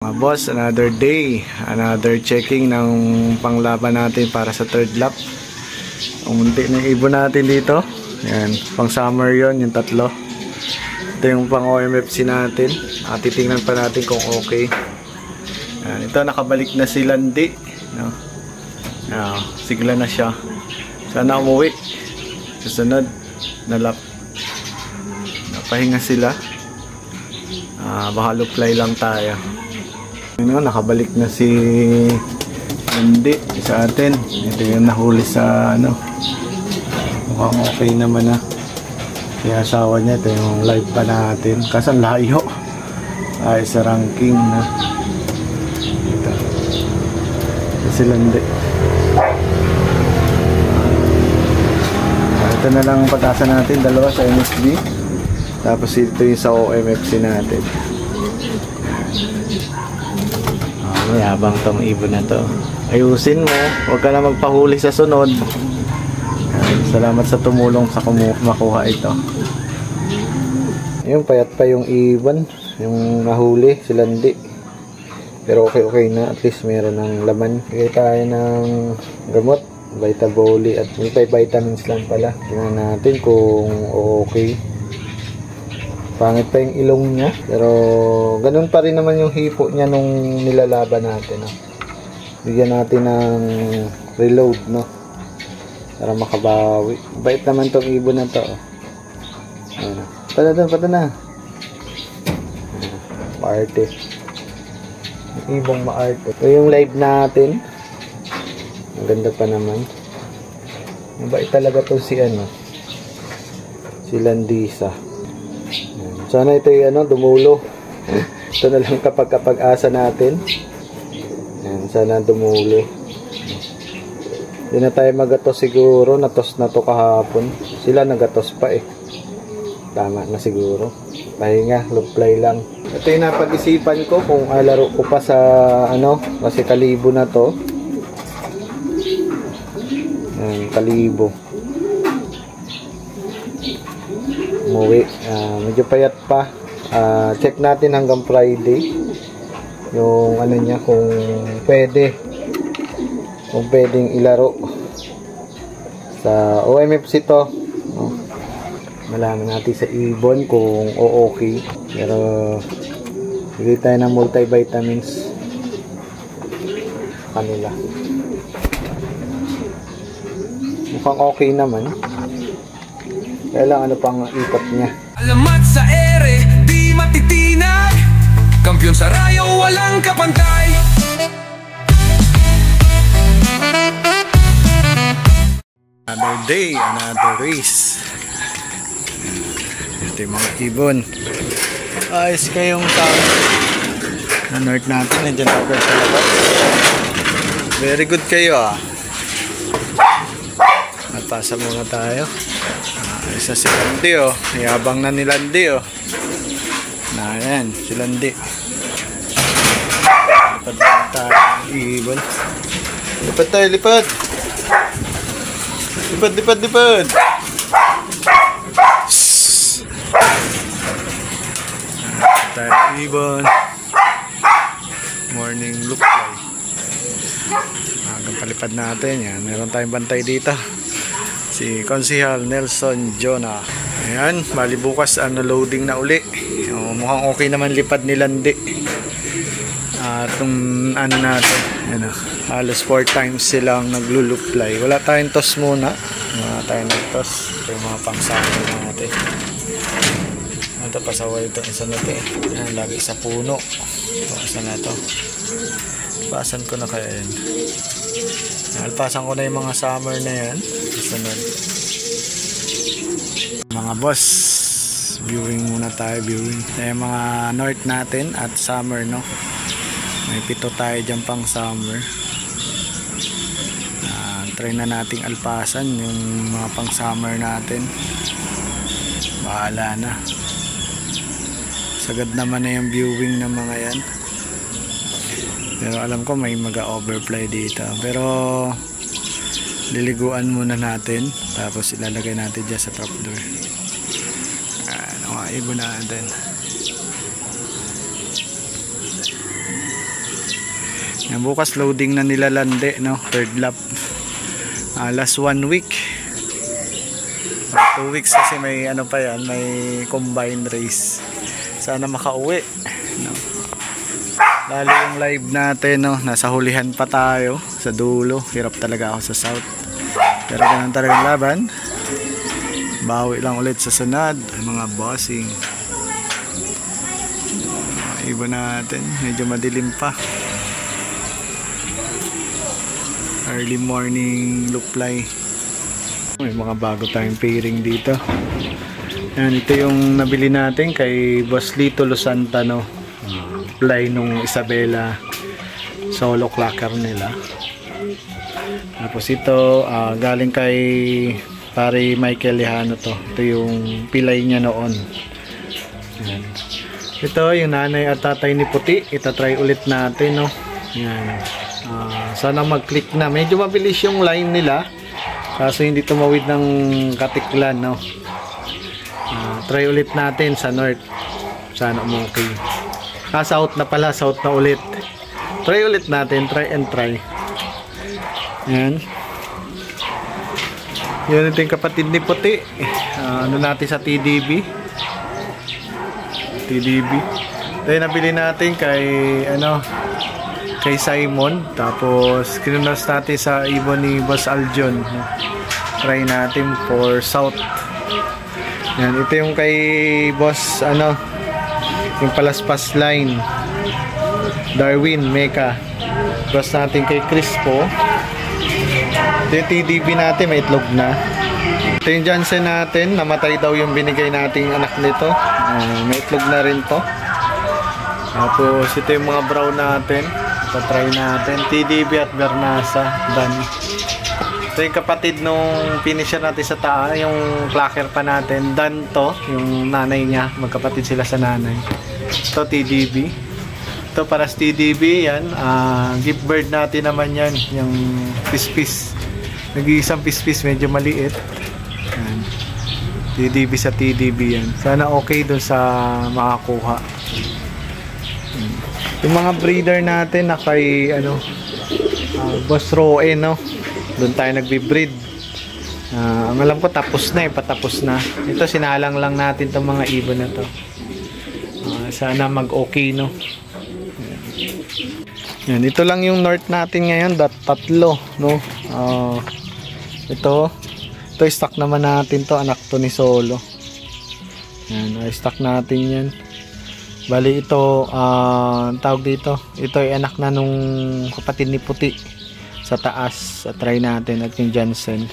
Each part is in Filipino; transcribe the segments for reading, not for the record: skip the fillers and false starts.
Mga boss, another day, another checking ng panglaban natin para sa third lap. Umunti na ibon natin dito. Yan, pang summer yon yung tatlo. Ito yung pang OMFC natin. Titingnan pa natin kung okay. Yan, ito nakabalik na si Landi, no? Sigla na siya. Sana umuwi susunod na lap. Napahinga sila. Baka fly lang tayo. Nakabalik na si Landi sa atin. Ito yung nahuli sa mukhang okay naman na. Kaya asawa niya, ito yung live pa natin. Kasi ang layo ay sa ranking na. Ito si Landi. Ito na lang patasan natin, dalawa sa MSB. Tapos ito yung sa OMFC natin. Mayabang tong ibon na to. Ayusin mo, huwag ka na magpahuli sa sunod. Salamat sa tumulong sa makuha ito. Yung payat pa yung ibon, yung nahuli si Landi. Pero okay na, at least meron ng laman. Bigay tayo ng gamot, Vitaboli at vitamins lang pala. Tingnan natin kung okay. Pangit pa yung ilong niya, pero ganun pa rin naman yung hipo niya nung nilalaban natin. Bigyan natin ng reload, no? Para makabawi. Bait naman tong ibon na to. Pata na. Maarte. Ibong maarte. Ito yung live natin. Ang ganda pa naman. Mabait talaga to si Landisa. Sana ito yung dumulo. Ito na lang kapag asa natin. Ayan, sana dumulo. Hindi na tayo magatos siguro. Natos na to kahapon. Sila nagatos pa eh. Tama na siguro. Pahinga, fly lang. Ito yung napag-isipan ko kung laro ko pa sa kasi kalibo na to. Ayan, kalibo. Umuwi. Medyo payat pa. Check natin hanggang Friday yung niya kung pwedeng ilaro sa OMFC to. Malaman natin sa ibon kung okay. Pero bigay tayo ng multivitamins kanila. Mukhang okay naman. Kaya lang pang ikot niya. Alamat sa ere, di matitinag. Kampiyon sa rayo, walang kapantay. Another day, another race. Ito yung mga ibon. Ayos kayong na north natin. Nandiyan ako sa labas. Very good kayo Napasa muna tayo. Isa si Landi Yabang na ni Landi Ayan, si Landi. Lipad tayo ibon. Lipad tayo, lipad. Lipad. Tayo ibon. Morning look like. Palipad natin yan. Meron tayong bantay dito. Si Konsehal Nelson Jonah. Ayan, bali bukas loading na uli. Mukhang okay naman lipad ni Landi. Itong natin, halos 4 times silang nagluluply. Wala tayong toss muna. Wala tayong nag-toss. Ito yung mga pangsama natin. Ito pasaway ito isa natin. Ayan, lagi sa puno. Pasan na ito. Pasan ko na kaya yan. Alpasan ko na yung mga summer na yan. Sunod. Mga boss, viewing muna tayo, viewing. Yung mga north natin at summer, no? May 7 tayo dyan pang summer. Try na nating alpasan yung mga pang summer natin. Bahala na. Sagad naman na yung viewing ng mga yan. Pero alam ko may mag-overfly dito. Pero liliguan muna natin. Tapos ilalagay natin dyan sa top door. Ibon natin. Yan, bukas loading na nila Lande, no? Third lap. Last 1 week. 2 weeks kasi may ano pa yan, may combined race. Sana makauwi, no? Lalo yung live natin, no? Nasa hulihan pa tayo sa dulo. Hirap talaga ako sa south. Pero ganun talagang laban. Bawi lang ulit sa sunod, mga bossing. Ibon natin, medyo madilim pa. Early morning luply. May mga bago tayong pairing dito. Yan, ito yung nabili natin kay Boss Lito Losanta, no? Fly nung Isabela solo clocker nila. Tapos ito galing kay pare Michael Lejano to. Ito yung pilay niya noon. Yan. Ito yung nanay at tatay ni Puti. Itatry ulit natin, no? Yan. Sana mag-click na. Medyo mabilis yung line nila. Kaso hindi tumawid ng katiklan, no? Try ulit natin sa north. Sana okay. South na pala. South na ulit. Try ulit natin. Try and try. Yan. Yun ito yung kapatid ni Puti. Ano natin sa TDB. Ito yung nabili natin kay kay Simon. Tapos kinunas natin sa ibon ni Boss Aljon. Try natin for south. Yan, ito yung kay Boss yung palaspas line Darwin Meka. Tapos natin kay Crispo. Ito yung TDB natin, may itlog na. Ito yung Jansen natin, namatay daw yung binigay nating anak nito. May itlog na rin to. Tapos ito yung mga brown natin. Try natin. TDB at Bernasa. Done. Ito yung kapatid nung finisher natin sa taas. Yung clacker pa natin. Done to. Yung nanay niya. Magkapatid sila sa nanay. Ito TDB. Ito para sa TDB. Yan. Gift bird natin naman yan. Yung pispis. Nag-iisang pispis. Medyo maliit. Yan. TDB sa TDB yan. Sana okay dun sa makakuha. Yung mga breeder natin na kay Boss Roe, no? Doon tayo nagbi-breed. Ang alam ko tapos na, patapos na. Ito sinalang lang natin tong mga ibon na to. Sana mag-okay, no? Yan, ito lang yung north natin ngayon, tatlo, no? Ito stock naman natin to, anak to ni Solo. Yan, stock natin yan. Bali ito, tawag dito, ito ay anak na nung kapatid ni Puti sa taas. Try natin at yung Jansen.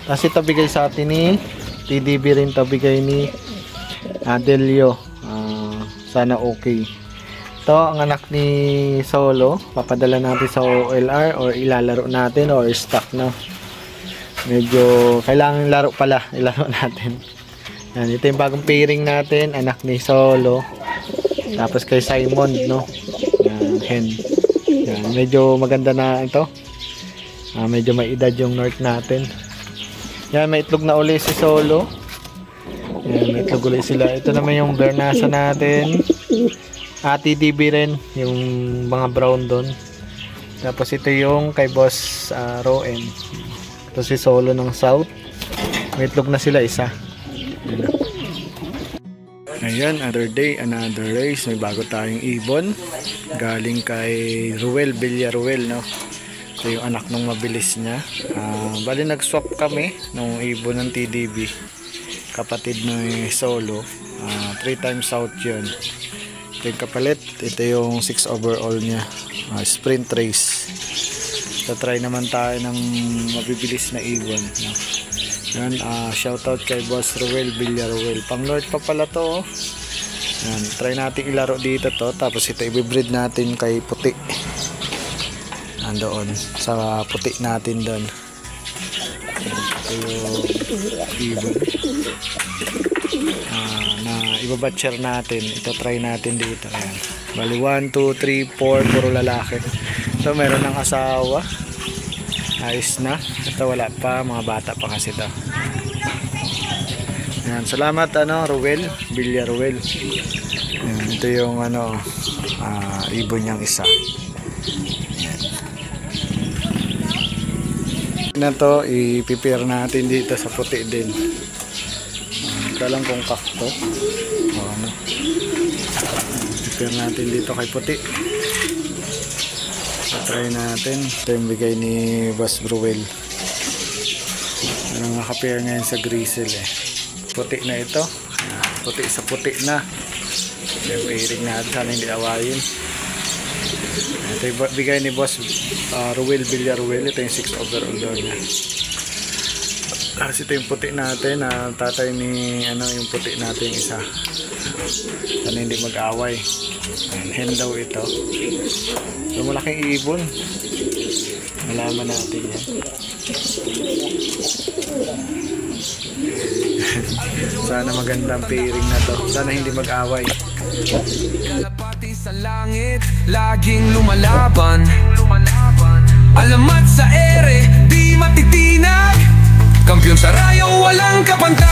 Tapos ito bigay sa atin ni TDB rin, to bigay ni Adelio. Sana okay. Ito ang anak ni Solo, papadala natin sa OLR or ilalaro natin or stock, no? Medyo kailangan laro pala, ilaro natin. Yan, ito yung bagong pairing natin, anak ni Solo. Tapos kay Simon, no? Yan, hen. Yan, medyo maganda na ito. Medyo may edad yung north natin. Yan, may itlog na uli si Solo. Yan, may itlog uli sila. Ito naman yung Bernasa natin. TDB rin, yung mga brown doon. Tapos ito yung kay Boss Roen. Ito si Solo ng south. May itlog na sila isa. Yan. Ayan, another day, another race. May bago tayong ibon. Galing kay Ruel Villaruel, no? Ito yung anak nung mabilis niya. Bali nag-swap kami nung ibon ng TDB. Kapatid ng Solo. 3 times out yun. Ito yung kapalit. Ito yung 6 overall niya. Sprint race. Try naman tayo ng mabibilis na ibon, no? Yan, shoutout kay Boss Ruel Villaruel. Pang north pa pala to, oh. Yan, try natin ilaro dito to. Tapos ito i-breed natin kay Puti. Andoon sa Puti natin doon. Ito yung ibon na ibabatcher natin. Ito try natin dito. Ayan. Bali 1, 2, 3, 4 puro lalaki. So meron ng asawa. Ayos na. Ito wala pa, mga bata pa kasi ito. Yan, salamat Ruel Villaruel. Yan, ito yung ibon niyang isa. Na to, i-prepare natin dito sa puti din. Ito lang kung kakto. O ano. Prepare natin dito kay puti. Try natin. Ito yung bigay ni Boss Bruel. Ano nga ka-pair ngayon sa Grizzle eh. Puti na ito. Puti sa puti na. Yung pairing natin. Sana hindi awayin. Ito yung bigay ni Boss Ruel Villaruel. Ito yung 6 overall doon niya. Tapos ito yung puti natin. Tatay ni yung puti natin yung isa. Sana hindi mag-away. Hen daw ito. So malaking ibon. Malaman natin yan. Sana magandang pairing na to. Sana hindi mag-away. Kalapati sa langit, laging lumalaban. Alamat sa ere, di matitinag. Kampiyon sa rayo, walang kapantay.